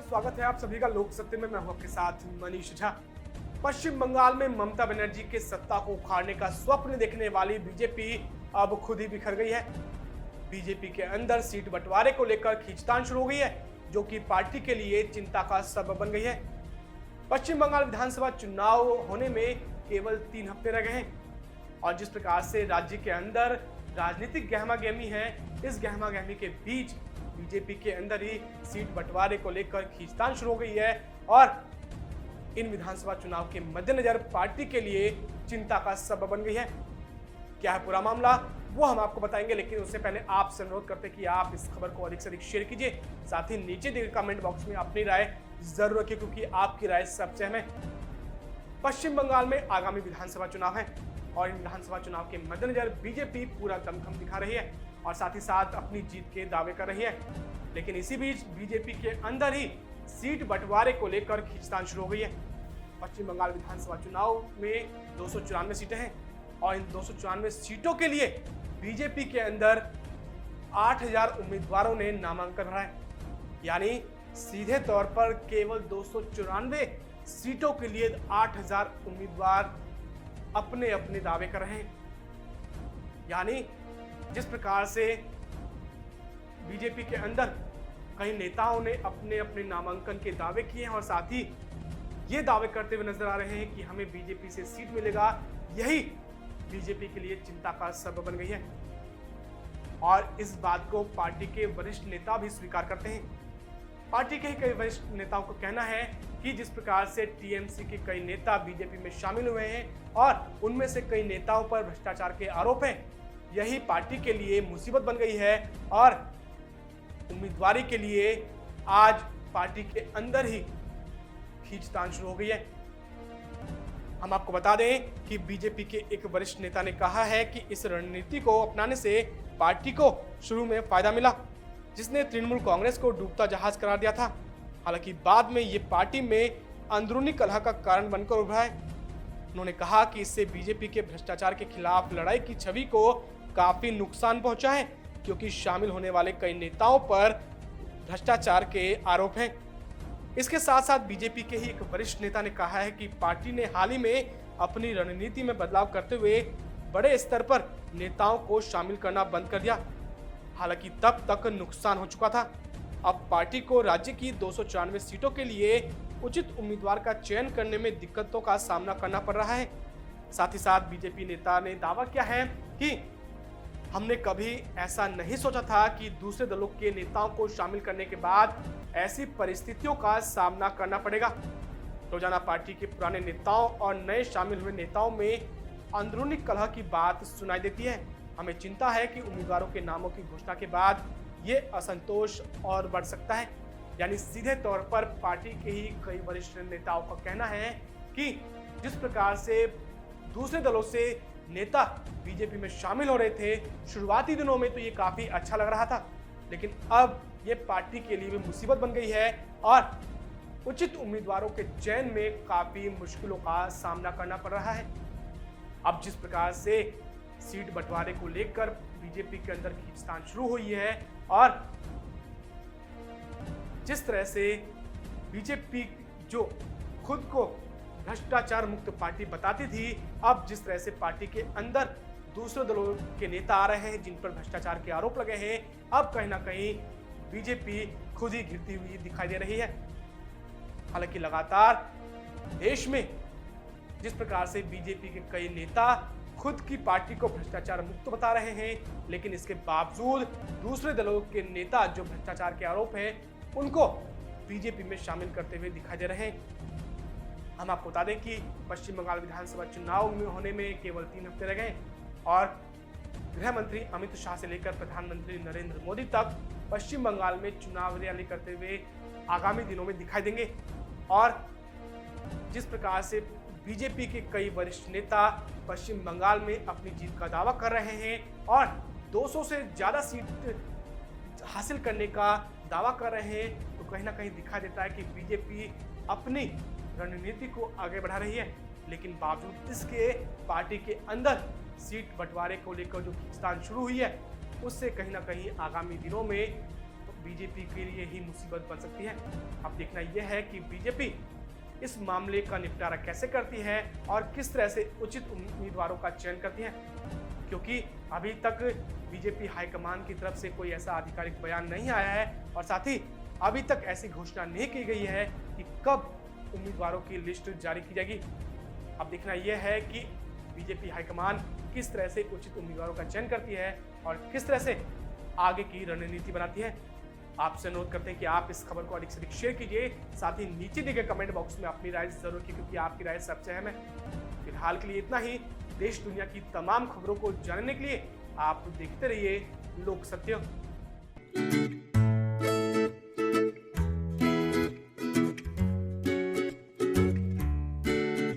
स्वागत है आप सभी का लोक सत्य में। मैं हूं आपके साथ मनीष झा। पश्चिम बंगाल में ममता बनर्जी के सत्ता को उखाड़ने का स्वप्न देखने वाली बीजेपी अब खुद ही बिखर गई है। बीजेपी के अंदर सीट बंटवारे को लेकर खींचतान शुरू हो गई है, जो कि पार्टी के लिए चिंता का सबब बन गई है। पश्चिम बंगाल विधानसभा चुनाव होने में केवल 3 हफ्ते रह गए हैं और जिस प्रकार से राज्य के अंदर राजनीतिक गहमागहमी है, इस गहमागहमी के बीच बीजेपी के अंदर ही सीट बंटवारे को लेकर खींचतान शुरू हो गई है और इन विधानसभा चुनाव के मद्देनजर पार्टी के लिए चिंता का सबब बन गई है। क्या है पूरा मामला, वो हम आपको बताएंगे, लेकिन उससे पहले आपसे अनुरोध करते हैं कि आप इस खबर को अधिक से अधिक शेयर कीजिए। साथ ही नीचे दिए कमेंट बॉक्स में अपनी राय जरूर रखिए, क्योंकि आपकी राय सबसे अहम है। पश्चिम बंगाल में आगामी विधानसभा चुनाव है और इन विधानसभा चुनाव के मद्देनजर बीजेपी पूरा दमखम दिखा रही है और साथ ही साथ अपनी जीत के दावे कर रही है। लेकिन इसी बीच बीजेपी के अंदर ही सीट बंटवारे को लेकर खींचतान शुरू हो गई है। पश्चिम बंगाल विधानसभा चुनाव में 294 सीटें हैं और इन 294 सीटों के लिए बीजेपी के अंदर 8000 उम्मीदवारों ने नामांकन भरा है। यानी सीधे तौर पर केवल 294 सीटों के लिए 8000 उम्मीदवार अपने अपने दावे कर रहे हैं। यानी जिस प्रकार से बीजेपी के अंदर कई नेताओं ने अपने अपने नामांकन के दावे किए हैं और साथ ही ये दावे करते हुए नजर आ रहे हैं कि हमें बीजेपी से सीट मिलेगा, यही बीजेपी के लिए चिंता का सबब बन गई है और इस बात को पार्टी के वरिष्ठ नेता भी स्वीकार करते हैं। पार्टी के कई वरिष्ठ नेताओं को कहना है कि जिस प्रकार से टीएमसी के कई नेता बीजेपी में शामिल हुए हैं और उनमें से कई नेताओं पर भ्रष्टाचार के आरोप हैं, यही पार्टी के लिए मुसीबत बन गई है और उम्मीदवारी के लिए आज पार्टी के अंदर ही खींचतान शुरू हो गई है। हम आपको बता दें कि बीजेपी के एक वरिष्ठ नेता ने कहा है कि इस रणनीति को अपनाने से पार्टी को शुरू में फायदा मिला, जिसने तृणमूल कांग्रेस को डूबता जहाज करार दिया था। हालांकि बाद में ये पार्टी में अंदरूनी कलह का कारण बनकर उभरा है। उन्होंने कहा कि इससे बीजेपी के भ्रष्टाचार के खिलाफ लड़ाई की छवि को काफी नुकसान पहुंचा है, क्योंकि शामिल होने वाले कई नेताओं पर भ्रष्टाचार के आरोप हैं। इसके साथ साथ बीजेपी के ही एक वरिष्ठ नेता ने कहा है कि पार्टी ने हाल ही में अपनी रणनीति में बदलाव करते हुए बड़े स्तर पर नेताओं को शामिल करना बंद कर दिया। हालांकि तब तक नुकसान हो चुका था। अब पार्टी को राज्य की 294 सीटों के लिए उचित उम्मीदवार का चयन करने में दिक्कतों का सामना करना पड़ रहा है। साथ ही साथ बीजेपी नेता ने दावा किया है कि हमने कभी ऐसा नहीं सोचा था कि दूसरे दलों के नेताओं को शामिल करने के बाद ऐसी परिस्थितियों का सामना करना पड़ेगा। रोजाना पार्टी के पुराने नेताओं और नए शामिल हुए नेताओं में अंदरूनी कलह की बात सुनाई देती है। हमें चिंता है कि उम्मीदवारों के नामों की घोषणा के बाद ये असंतोष और बढ़ सकता है। यानी सीधे तौर पर पार्टी के ही कई वरिष्ठ नेताओं का कहना है कि जिस प्रकार से दूसरे दलों से नेता बीजेपी में शामिल हो रहे थे, शुरुआती दिनों में तो ये काफी अच्छा लग रहा था, लेकिन अब ये पार्टी के लिए भी मुसीबत बन गई है और उचित उम्मीदवारों के चयन में काफी मुश्किलों का सामना करना पड़ रहा है। अब जिस प्रकार से सीट बंटवारे को लेकर बीजेपी के अंदर खींचतान शुरू हुई है और जिस तरह से बीजेपी जो खुद को भ्रष्टाचार मुक्त पार्टी बताती थी, अब जिस तरह से पार्टी के अंदर दूसरे दलों के नेता आ रहे हैं जिन पर भ्रष्टाचार के आरोप लगे हैं, अब कहीं ना कहीं बीजेपी खुद ही गिरती हुई दिखाई दे रही है। हालांकि लगातार देश में जिस प्रकार से बीजेपी के कई नेता खुद की पार्टी को भ्रष्टाचार मुक्त बता रहे हैं, लेकिन इसके बावजूद दूसरे दलों के नेता जो भ्रष्टाचार के आरोप हैं उनको बीजेपी में शामिल करते हुए दिखाई दे रहे हैं। हम आपको बता दें कि पश्चिम बंगाल विधानसभा चुनाव में होने में केवल 3 हफ्ते रह गए और गृह मंत्री अमित शाह से लेकर प्रधानमंत्री नरेंद्र मोदी तक पश्चिम बंगाल में चुनाव रैली करते हुए आगामी दिनों में दिखाई देंगे। और जिस प्रकार से बीजेपी के कई वरिष्ठ नेता पश्चिम बंगाल में अपनी जीत का दावा कर रहे हैं और 200 से ज्यादा सीट हासिल करने का दावा कर रहे हैं, तो कहीं ना कहीं दिखाई देता है कि बीजेपी अपनी रणनीति को आगे बढ़ा रही है। लेकिन बावजूद इसके पार्टी के अंदर सीट बंटवारे को लेकर जो खींचतान शुरू हुई है, उससे कहीं ना कहीं आगामी दिनों में बीजेपी के लिए ही मुसीबत बन सकती है। अब देखना यह है कि बीजेपी इस मामले का निपटारा कैसे करती है और किस तरह से उचित उम्मीदवारों का चयन करती है, क्योंकि अभी तक बीजेपी हाईकमान की तरफ से कोई ऐसा आधिकारिक बयान नहीं आया है और साथ ही अभी तक ऐसी घोषणा नहीं की गई है कि कब उम्मीदवारों की लिस्ट जारी की जाएगी। अब देखना यह है कि बीजेपी हाईकमान किस तरह से उचित उम्मीदवारों का चयन करती है और किस तरह से आगे की रणनीति बनाती है। आपसे अनुरोध करते हैं कि आप इस खबर को अधिक से अधिक शेयर कीजिए, साथ ही नीचे दिए गए कमेंट बॉक्स में अपनी राय जरूर कीजिए, क्योंकि आपकी राय सबसे अहम है। फिलहाल के लिए इतना ही। देश दुनिया की तमाम खबरों को जानने के लिए आप देखते रहिए लोक सत्य।